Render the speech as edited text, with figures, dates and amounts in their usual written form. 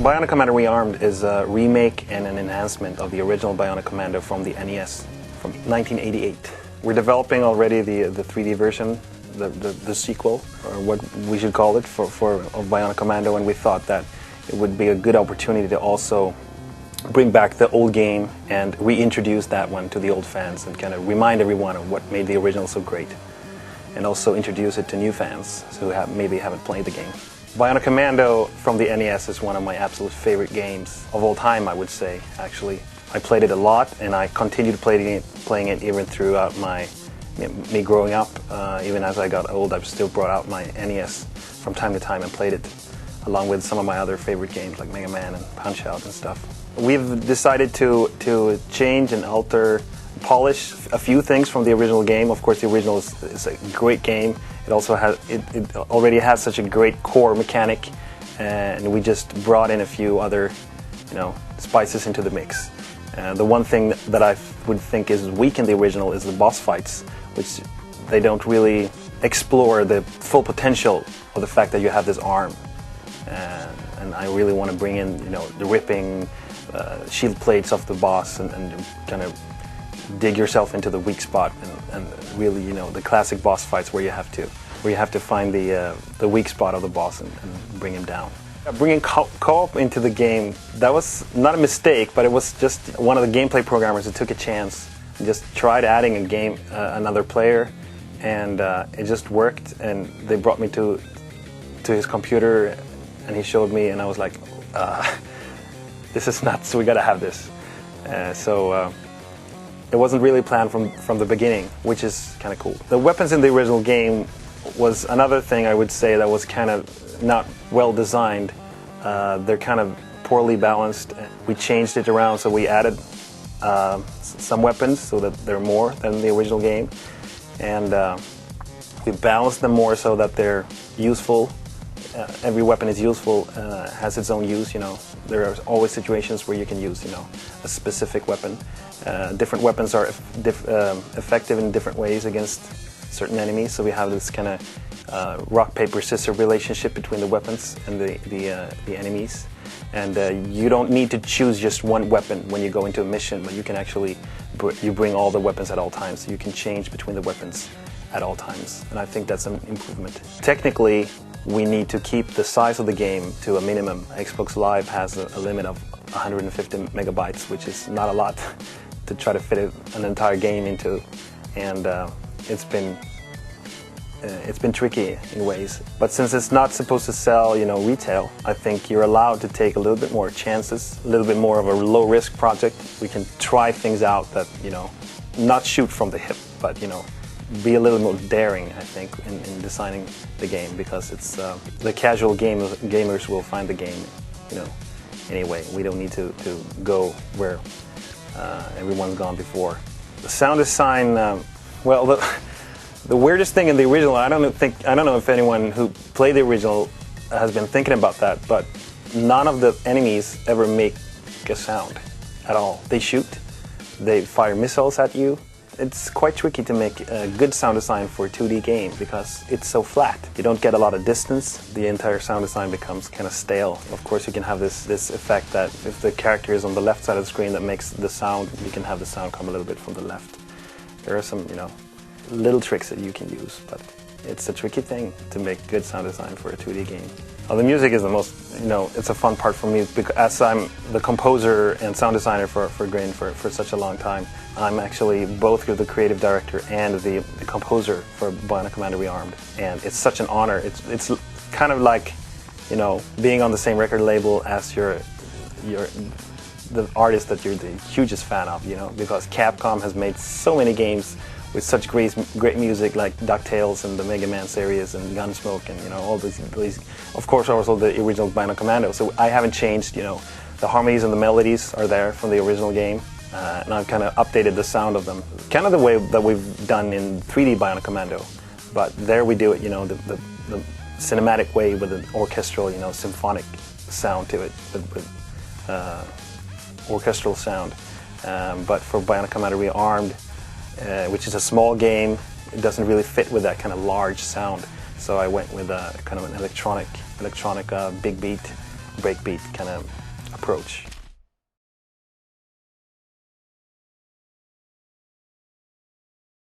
Bionic Commando Rearmed is a remake and an enhancement of the original Bionic Commando from the NES from 1988. We're developing already the 3D version, the sequel, or what we should call it, of Bionic Commando, and we thought that it would be a good opportunity to also bring back the old game and reintroduce that one to the old fans and kind of remind everyone of what made the original so great, and also introduce it to new fans who maybe haven't played the game. Bionic Commando from the NES is one of my absolute favorite games of all time, I would say, actually. I played it a lot, and I continued playing it even throughout me growing up. Even as I got old, I still brought out my NES from time to time and played it, along with some of my other favorite games like Mega Man and Punch-Out and stuff. We've decided to change and alter, polish a few things from the original game. Of course, the original is a great game. It also has it already has such a great core mechanic, and we just brought in a few other, spices into the mix. The one thing that I would think is weak in the original is the boss fights, which they don't really explore the full potential of the fact that you have this arm. And I really want to bring in, the ripping shield plates off the boss and kind of dig yourself into the weak spot and really, the classic boss fights where you have to find the weak spot of the boss and bring him down. Bringing co-op into the game, that was not a mistake, but it was just one of the gameplay programmers that took a chance and just tried adding another player, and it just worked. And they brought me to his computer, and he showed me, and I was like, this is nuts, we gotta have this. It wasn't really planned from the beginning, which is kind of cool. The weapons in the original game was another thing I would say that was kind of not well designed. They're kind of poorly balanced. We changed it around, so we added some weapons so that they're more than the original game, and we balanced them more so that they're useful. Every weapon is useful, has its own use. There are always situations where you can use, a specific weapon. Different weapons are effective in different ways against certain enemies. So we have this kind of rock paper scissors relationship between the weapons and the enemies. And you don't need to choose just one weapon when you go into a mission, but you can actually bring all the weapons at all times. So you can change between the weapons at all times, and I think that's an improvement. Technically, we need to keep the size of the game to a minimum. Xbox Live has a limit of 150 megabytes, which is not a lot to try to fit an entire game into, and it's been tricky in ways. But since it's not supposed to sell, retail, I think you're allowed to take a little bit more chances, a little bit more of a low-risk project. We can try things out that, not shoot from the hip, but, be a little more daring, I think, in designing the game, because it's the casual gamers will find the game, anyway. We don't need to go where everyone's gone before. The sound design, the weirdest thing in the original, I don't know if anyone who played the original has been thinking about that, but none of the enemies ever make a sound at all. They shoot, they fire missiles at you. It's quite tricky to make a good sound design for a 2D game because it's so flat. You don't get a lot of distance. The entire sound design becomes kind of stale. Of course, you can have this effect that if the character is on the left side of the screen that makes the sound, you can have the sound come a little bit from the left. There are some, little tricks that you can use, but it's a tricky thing to make good sound design for a 2D game. Well, the music is the most, it's a fun part for me, because as I'm the composer and sound designer for Grin for such a long time, I'm actually both the creative director and the composer for Bionic Commando Rearmed, and it's such an honor. It's kind of like, being on the same record label as the artist that you're the hugest fan of, because Capcom has made so many games with such great music, like DuckTales and the Mega Man series and Gunsmoke and all these, of course also the original Bionic Commando. So I haven't changed, the harmonies and the melodies are there from the original game, and I've kind of updated the sound of them, kind of the way that we've done in 3D Bionic Commando, but there we do it, the cinematic way with an orchestral, symphonic sound to it, with orchestral sound. But for Bionic Commando Rearmed, which is a small game, it doesn't really fit with that kind of large sound. So I went with a kind of an electronic big beat breakbeat kind of approach.